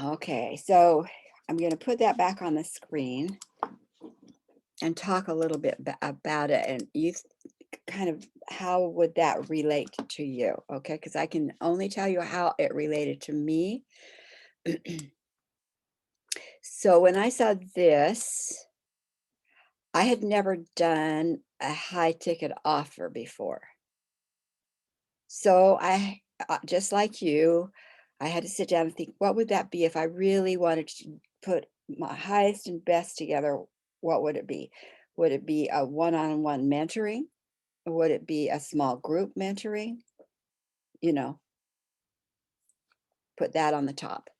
Okay, so I'm going to put that back on the screen and talk a little bit about it. And kind of how would that relate to you? Okay, because I can only tell you how it related to me. So when I saw this, I had never done a high ticket offer before. So just like you, I had to sit down and think, what would that be if I really wanted to put my highest and best together? What would it be? Would it be a one-on-one mentoring? Would it be a small group mentoring? You know, put that on the top.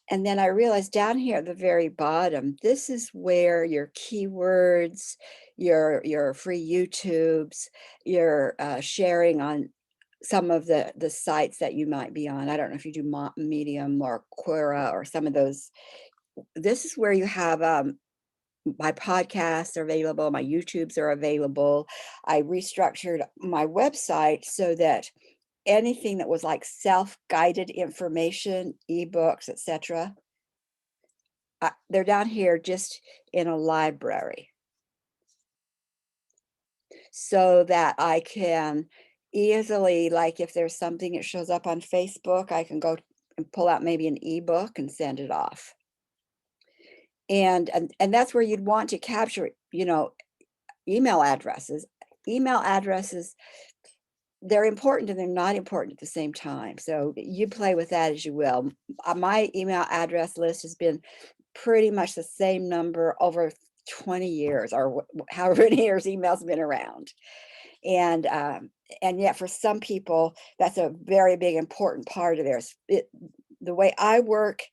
And then I realized down here at the very bottom, this is where your keywords, your free YouTubes, your sharing on some of the sites that you might be on. I don't know if you do Medium or Quora or some of those. This is where you have my podcasts are available, my YouTubes are available. I restructured my website so that anything that was like self-guided information, ebooks, etc., they're down here just in a library so that I can easily, like if there's something that shows up on Facebook, I can go and pull out maybe an ebook and send it off. And that's where you'd want to capture, email addresses. Email addresses, they're important and they're not important at the same time. So you play with that as you will. My email address list has been pretty much the same number over 20 years or however many years email's been around. And yet for some people, that's a very big important part of theirs. The way I work,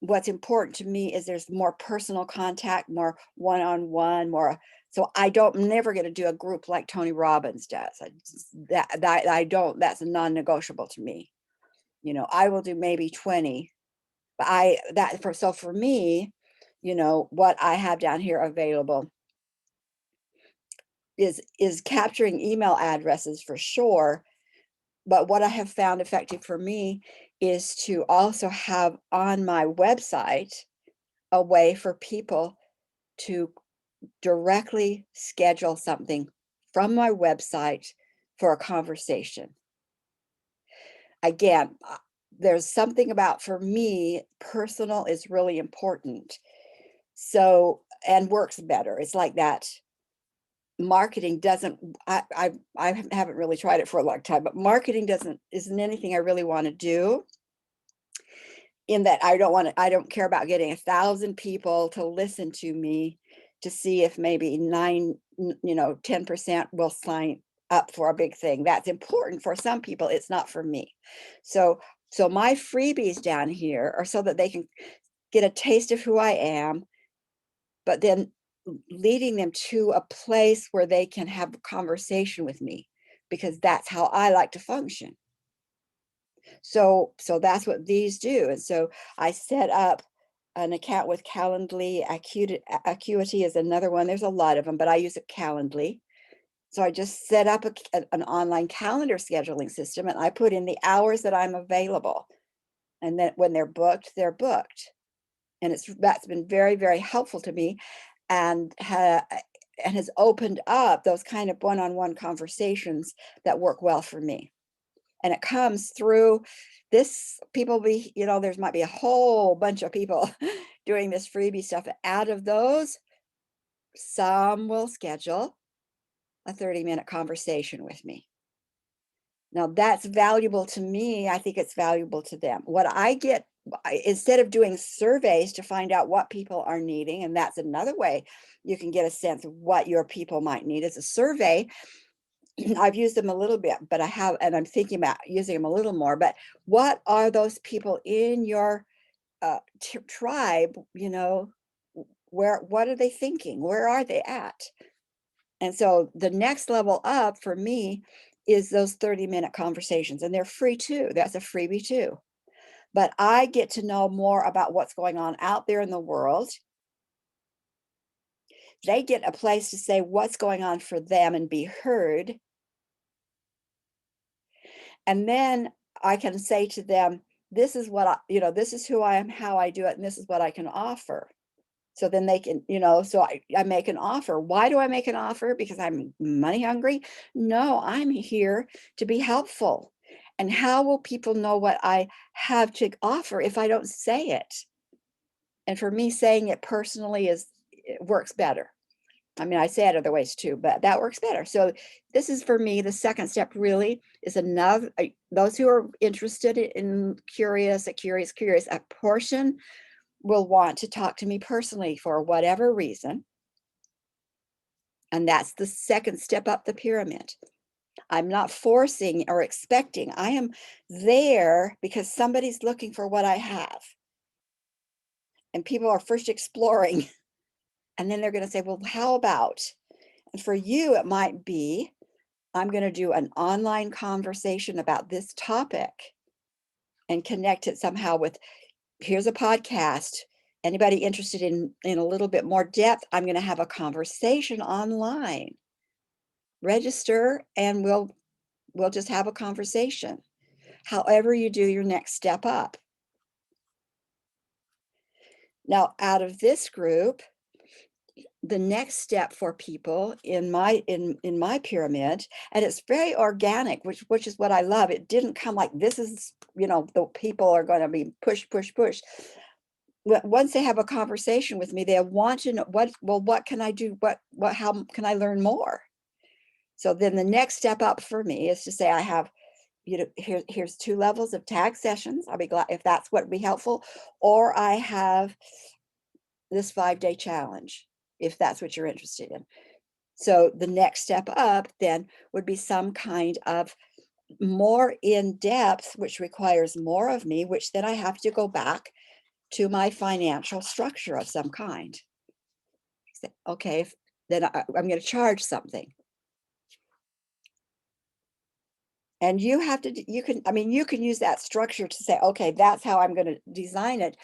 what's important to me is there's more personal contact, more one-on-one, more. So I'm never going to do a group like Tony Robbins does. I don't, that's a non-negotiable to me. I will do maybe 20, but for me, what I have down here available is capturing email addresses for sure. But what I have found effective for me is to also have on my website a way for people to directly schedule something from my website for a conversation. Again, there's something about, for me, personal is really important. So, and works better. It's like that marketing doesn't, I haven't really tried it for a long time, but marketing isn't anything I really want to do, in that I don't care about getting 1,000 people to listen to me to see if maybe 10% will sign up for a big thing. That's important for some people. It's not for me. So my freebies down here are so that they can get a taste of who I am, but then leading them to a place where they can have a conversation with me, because that's how I like to function. So that's what these do. And so I set up an account with Calendly. Acuity is another one. There's a lot of them, but I use a Calendly. So I just set up an online calendar scheduling system, and I put in the hours that I'm available. And then when they're booked, they're booked. And that's been very, very helpful to me, and has opened up those kind of one-on-one conversations that work well for me. And it comes through this, there's might be a whole bunch of people doing this freebie stuff. Out of those, some will schedule a 30-minute conversation with me. Now that's valuable to me. I think it's valuable to them. What I get, instead of doing surveys to find out what people are needing, and that's another way you can get a sense of what your people might need, is a survey. I've used them a little bit, but and I'm thinking about using them a little more. But what are those people in your tribe? What are they thinking? Where are they at? And so the next level up for me is those 30-minute conversations, and they're free too. That's a freebie too. But I get to know more about what's going on out there in the world. They get a place to say what's going on for them and be heard. And then I can say to them, this is what this is who I am, how I do it, and this is what I can offer. So then they can, so I make an offer. Why do I make an offer? Because I'm money hungry? No, I'm here to be helpful. And how will people know what I have to offer if I don't say it? And for me, saying it personally it works better. I mean, I say it other ways too, but that works better. So this is for me, the second step really is enough. Those who are interested in curious, a portion will want to talk to me personally for whatever reason. And that's the second step up the pyramid. I'm not forcing or expecting. I am there because somebody's looking for what I have. And people are first exploring. And then they're going to say, well, how about? And for you, it might be, I'm going to do an online conversation about this topic and connect it somehow with, here's a podcast. Anybody interested in a little bit more depth, I'm going to have a conversation online. Register and we'll just have a conversation. However you do your next step up. Now, out of this group, the next step for people in my pyramid, and it's very organic, which is what I love. It didn't come like this is, the people are going to be push. Once they have a conversation with me, they want to know what can I do? How can I learn more? So then the next step up for me is to say, I have, here's 2 levels of tag sessions. I'll be glad if that's what would be helpful, or I have this 5-day challenge, if that's what you're interested in. So the next step up then would be some kind of more in depth, which requires more of me, which then I have to go back to my financial structure of some kind. Okay, then I'm going to charge something. And you have to, you can use that structure to say, okay, that's how I'm going to design it.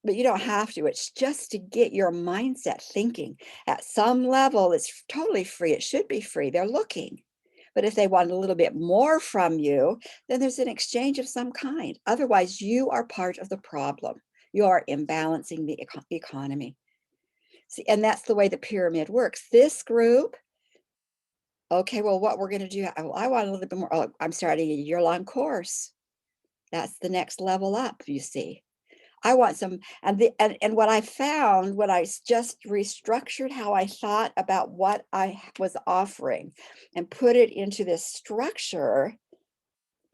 But you don't have to. It's just to get your mindset thinking. At some level, it's totally free. It should be free. They're looking. But if they want a little bit more from you, then there's an exchange of some kind. Otherwise, you are part of the problem. You are imbalancing the economy. See, and that's the way the pyramid works. This group, okay, well, what we're going to do, I want a little bit more. Oh, I'm starting a year-long course. That's the next level up, you see. I want some, and what I found when I just restructured how I thought about what I was offering and put it into this structure,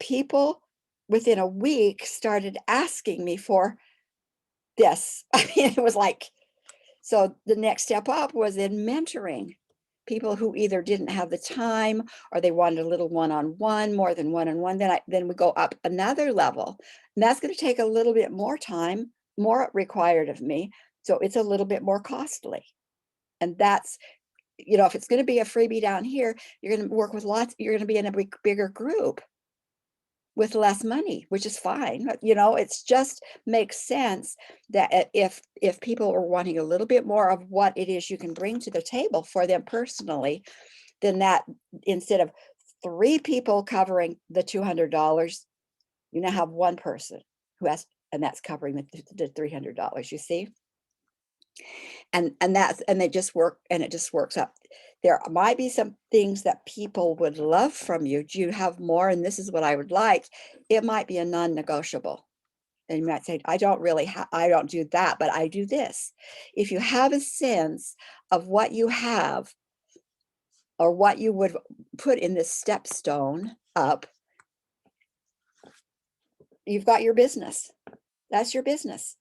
people within a week started asking me for this. I mean, it was like, so the next step up was in mentoring people who either didn't have the time or they wanted a little one-on-one, more than one-on-one. Then we go up another level, and that's going to take a little bit more time, more required of me. So it's a little bit more costly. And that's, if it's going to be a freebie down here, you're going to work with you're going to be in a bigger group with less money, which is fine. It's just makes sense that if people are wanting a little bit more of what it is you can bring to the table for them personally, then that instead of 3 people covering the $200, you now have 1 person who has, and that's covering the $300, you see? And it just works up. There might be some things that people would love from you. Do you have more? And this is what I would like. It might be a non-negotiable. And you might say, I don't do that, but I do this. If you have a sense of what you have or what you would put in this stepstone up, you've got your business. That's your business.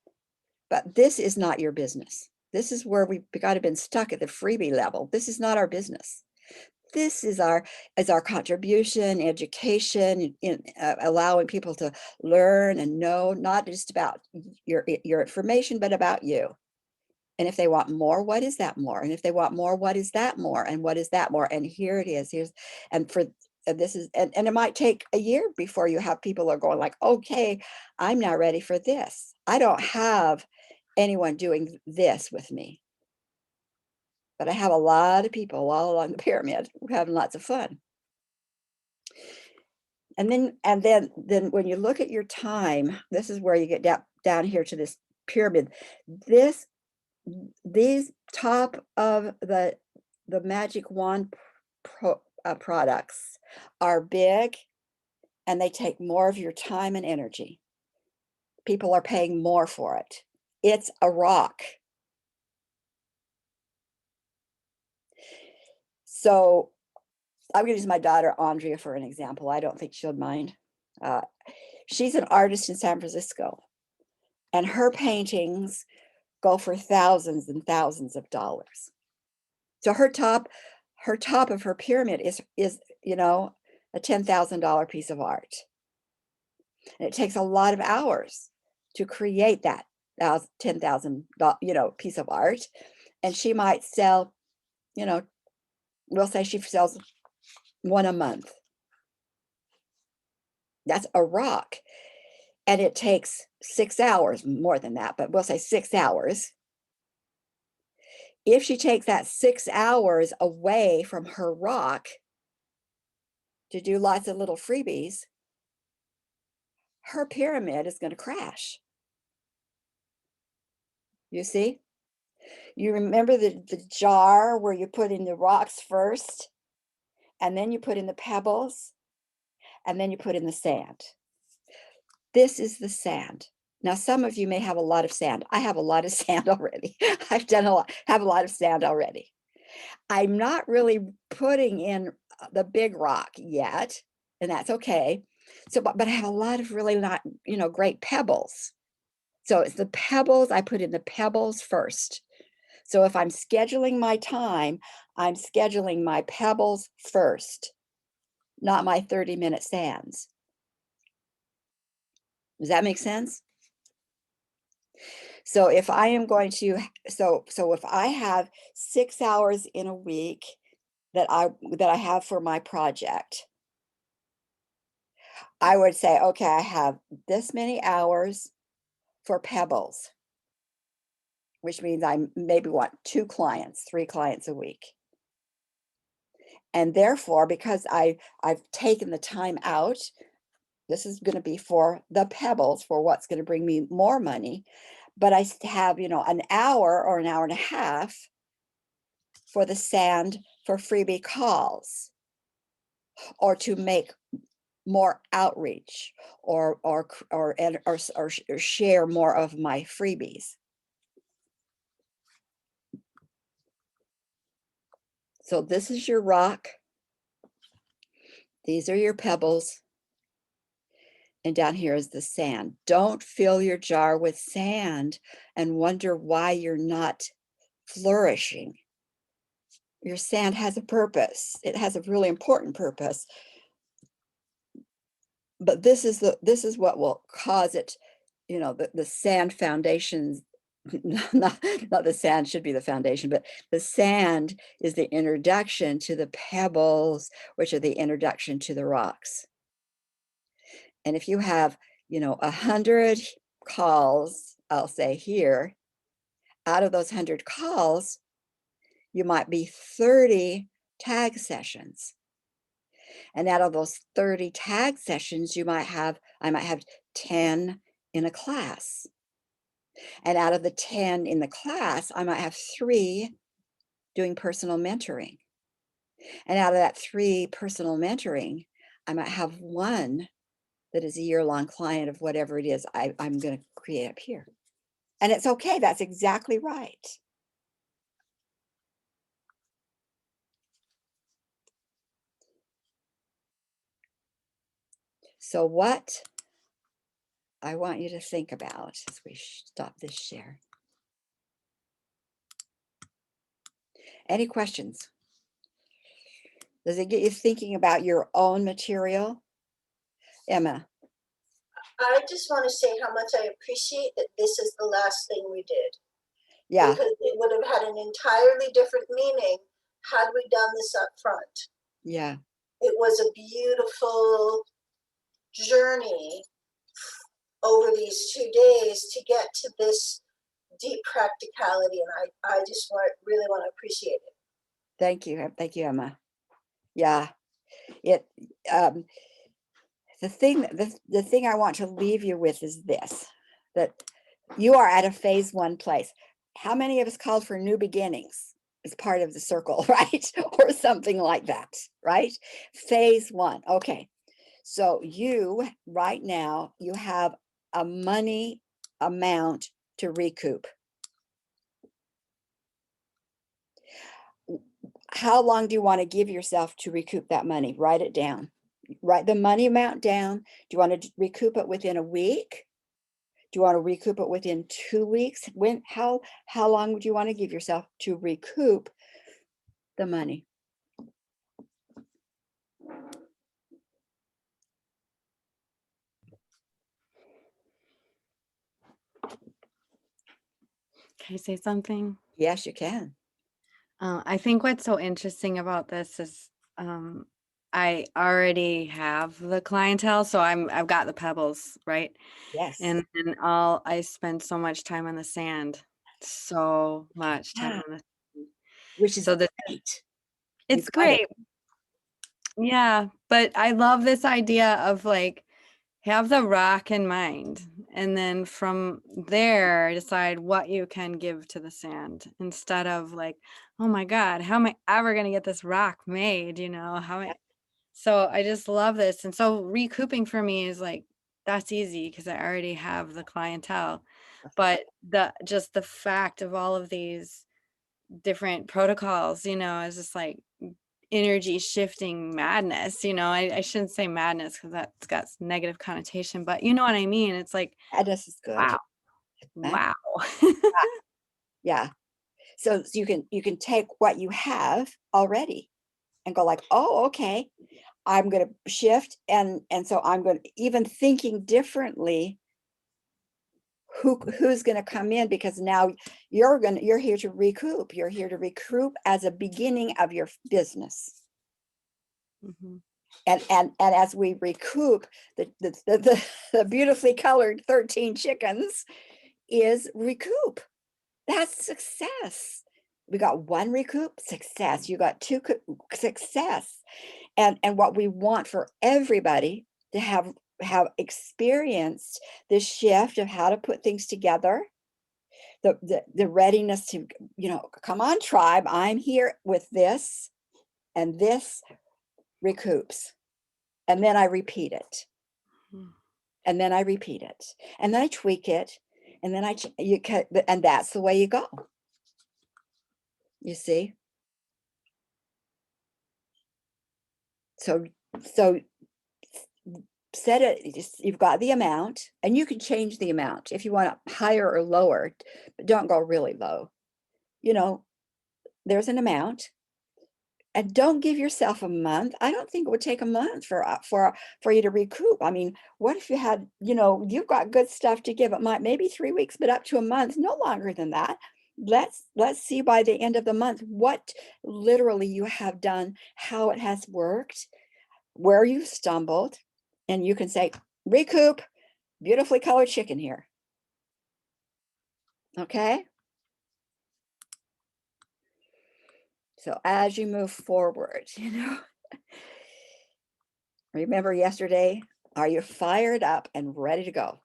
But this is not your business. This is where we've got to been stuck at the freebie level. This is not our business. This is our contribution, education, in allowing people to learn and know, not just about your information, but about you. And if they want more, what is that more? And if they want more, what is that more? And what is that more? And here it is. This is, and it might take a year before you have people are going like, okay, I'm now ready for this. I don't have anyone doing this with me. But I have a lot of people all along the pyramid having lots of fun. And then when you look at your time, this is where you get down here to this pyramid. These top of the Magic Wand products are big, and they take more of your time and energy. People are paying more for it. It's a rock. So I'm going to use my daughter Andrea for an example. I don't think she'll mind. She's an artist in San Francisco, and her paintings go for thousands and thousands of dollars. So her top of her pyramid is a $10,000 piece of art. And it takes a lot of hours to create that $10,000 piece of art. And she might sell, we'll say she sells one a month. That's a rock. And it takes 6 hours, more than that, but we'll say 6 hours. If she takes that 6 hours away from her rock to do lots of little freebies, her pyramid is going to crash. You see? You remember the jar where you put in the rocks first, and then you put in the pebbles, and then you put in the sand. This is the sand. Now, some of you may have a lot of sand. I have a lot of sand already. I've done have a lot of sand already. I'm not really putting in the big rock yet, and that's okay. So, but I have a lot of really not, great pebbles. So it's the pebbles, I put in the pebbles first. So if I'm scheduling my time, I'm scheduling my pebbles first, not my 30-minute sands. Does that make sense? So if I am going to, so if I have 6 hours in a week that I have for my project, I would say, okay, I have this many hours for pebbles, which means I maybe want 2 clients, 3 clients a week. And therefore, because I've taken the time out, this is going to be for the pebbles, for what's going to bring me more money. But I have, an hour or an hour and a half for the sand for freebie calls, or to make more outreach, or share more of my freebies. So this is your rock. These are your pebbles. And down here is the sand. Don't fill your jar with sand and wonder why you're not flourishing. Your sand has a purpose. It has a really important purpose. But this is what will cause it, the sand foundations, not the sand should be the foundation, but the sand is the introduction to the pebbles, which are the introduction to the rocks. And if you have, 100 calls, I'll say here, out of those 100 calls, you might be 30 tag sessions. And out of those 30 tag sessions, I might have 10 in a class. And out of the 10 in the class, I might have 3 doing personal mentoring. And out of that 3 personal mentoring, I might have 1 that is a year-long client of whatever it is I'm going to create up here. And it's okay. That's exactly right. So what I want you to think about as we stop this share. Any questions? Does it get you thinking about your own material? Emma? I just want to say how much I appreciate that this is the last thing we did. Yeah. Because it would have had an entirely different meaning had we done this up front. Yeah. It was a beautiful journey over these 2 days to get to this deep practicality, and I just really want to appreciate it. Thank you, Emma. Yeah, the thing I want to leave you with is this, that you are at a phase one place. How many of us called for new beginnings as part of the circle, right? Or something like that, right? Phase one. Okay. So you right now, you have a money amount to recoup. How long do you want to give yourself to recoup that money? Write it down. Write the money amount down. Do you want to recoup it within a week? Do you want to recoup it within 2 weeks? How long would you want to give yourself to recoup the money? Can I say something? Yes, you can. I think what's so interesting about this is I already have the clientele, so I've got the pebbles, right? Yes. And I spend so much time on the sand, so much time Yeah, on the sand. which is So great. You it's got it. great. Yeah, but I love this idea of like have the rock in mind and then from there decide what you can give to the sand instead of like, oh my God, how am I ever going to get this rock made? So I just love this. And so recouping for me is like, that's easy because I already have the clientele. But just the fact of all of these different protocols, is just like energy shifting madness. I shouldn't say madness because that's got negative connotation, but you know what I mean. It's like, This is good. wow, Huh? wow. Yeah. So you can take what you have already and go like, oh, okay, I'm going to shift. And so I'm going to, even thinking differently, who's going to come in, because now you're here to recoup. You're here to recoup as a beginning of your business. Mhm. And as we recoup, the beautifully colored 13 chickens is recoup. That's success. We got one recoup, success. You got two, success. And what we want for everybody to have experienced this shift of how to put things together, the readiness to, come on, tribe, I'm here with this, and this recoups. And then I repeat it. Mm. And then I repeat it. And then I tweak it. And then and that's the way you go. You see? So set it, you've got the amount, and you can change the amount if you want it higher or lower, but don't go really low. There's an amount, and don't give yourself a month. I don't think it would take a month for you to recoup. I mean, what if you had, you've got good stuff to give. It might maybe 3 weeks, but up to a month, no longer than that. Let's see by the end of the month what literally you have done, how it has worked, where you stumbled, and you can say, recoup, beautifully colored chicken here. Okay. So as you move forward, remember yesterday, are you fired up and ready to go?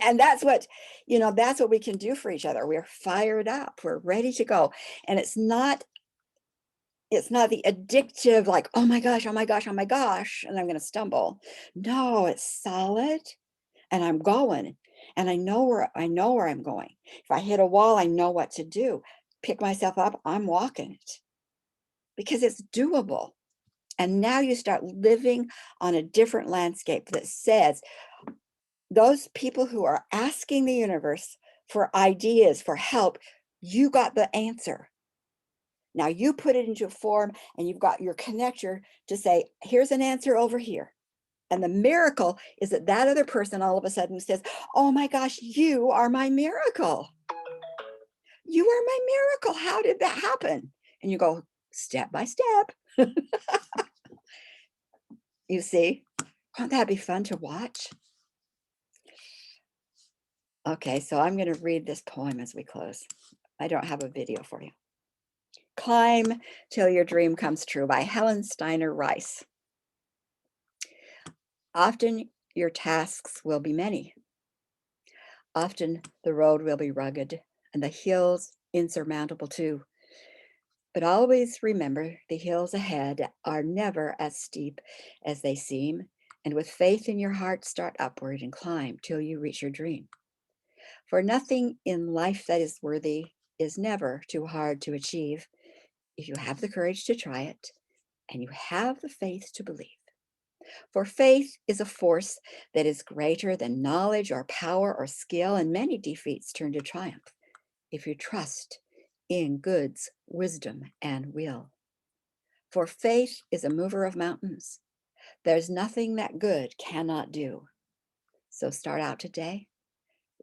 And that's what we can do for each other. We're fired up, we're ready to go. And it's not the addictive, like, oh my gosh, oh my gosh, oh my gosh, and I'm going to stumble. No, it's solid, and I'm going, and I know where I'm going. If I hit a wall, I know what to do. Pick myself up, I'm walking it, because it's doable. And now you start living on a different landscape that says, those people who are asking the universe for ideas, for help, you got the answer. Now you put it into a form, and you've got your connector to say, here's an answer over here. And the miracle is that other person all of a sudden says, oh my gosh, you are my miracle. You are my miracle. How did that happen? And you go step by step. You see, won't that be fun to watch? Okay, so I'm going to read this poem as we close. I don't have a video for you. Climb Till Your Dream Comes True by Helen Steiner Rice. Often your tasks will be many. Often the road will be rugged and the hills insurmountable too. But always remember the hills ahead are never as steep as they seem. And with faith in your heart, start upward and climb till you reach your dream. For nothing in life that is worthy is never too hard to achieve if you have the courage to try it and you have the faith to believe. For faith is a force that is greater than knowledge or power or skill, and many defeats turn to triumph if you trust in God's wisdom and will. For faith is a mover of mountains. There's nothing that good cannot do. So start out today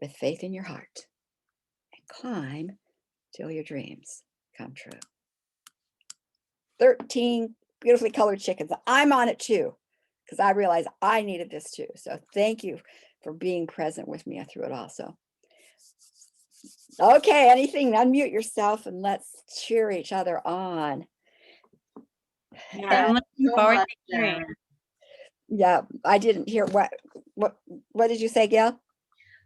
with faith in your heart and climb till your dreams come true. 13 beautifully colored chickens. I'm on it too, because I realized I needed this too. So thank you for being present with me through it also. Okay, anything, unmute yourself and let's cheer each other on. Yeah, I'm looking so forward much, to hearing. Sharon. Yeah, I didn't hear what did you say, Gail?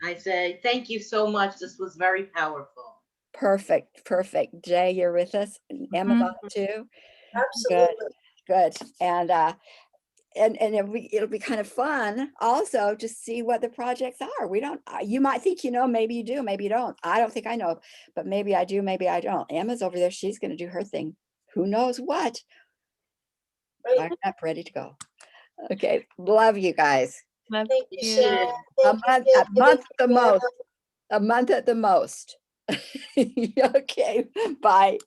I said, thank you so much. This was very powerful. Perfect, perfect. Jay, you're with us. And Emma's on it too. Good, Absolutely. good. And it'll be kind of fun also to see what the projects are. We don't, you might think, you know, maybe you do, maybe you don't. I don't think I know, but maybe I do, maybe I don't. Emma's over there. She's going to do her thing. Who knows what? Right. I'm up, ready to go. Okay. Love you guys. Love Thank you, you. Sharon. A Thank you, month Gail. at the most. A month at the most. Okay. Bye.